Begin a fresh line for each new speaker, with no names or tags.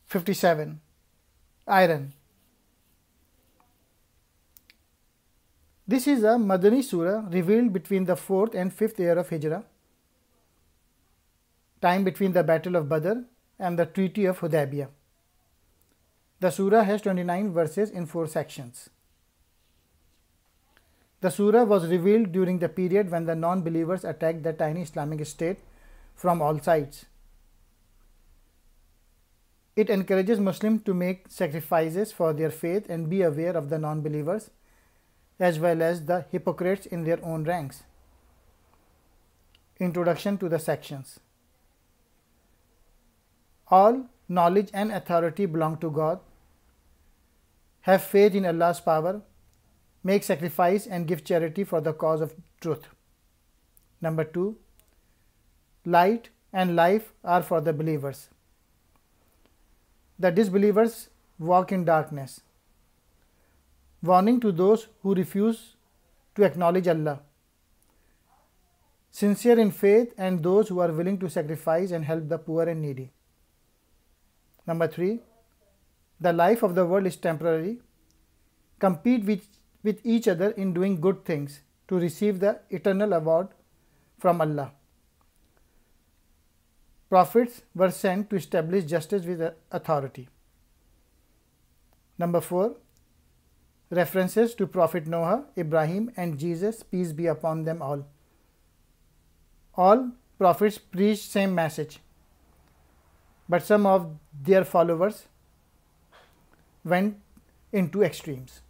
57. Iron. This is a Madani Surah revealed between the 4th and 5th year of Hijrah, time between the Battle of Badr and the Treaty of Hudaybiyah. The Surah has 29 verses in 4 sections. The Surah was revealed during the period when the non-believers attacked the tiny Islamic state from all sides. It encourages Muslims to make sacrifices for their faith and be aware of the non-believers as well as the hypocrites in their own ranks. Introduction to the sections. All knowledge and authority belong to God. Have faith in Allah's power. Make sacrifice and give charity for the cause of truth. Number 2. Light and life are for the believers. The disbelievers walk in darkness. Warning to those who refuse to acknowledge Allah. Sincere in faith and those who are willing to sacrifice and help the poor and needy. Number 3. The life of the world is temporary. Compete with each other in doing good things to receive the eternal award from Allah. Prophets were sent to establish justice with authority. Number 4. References to Prophet Noah, Ibrahim and Jesus, peace be upon them all. All prophets preached same message, but some of their followers went into extremes.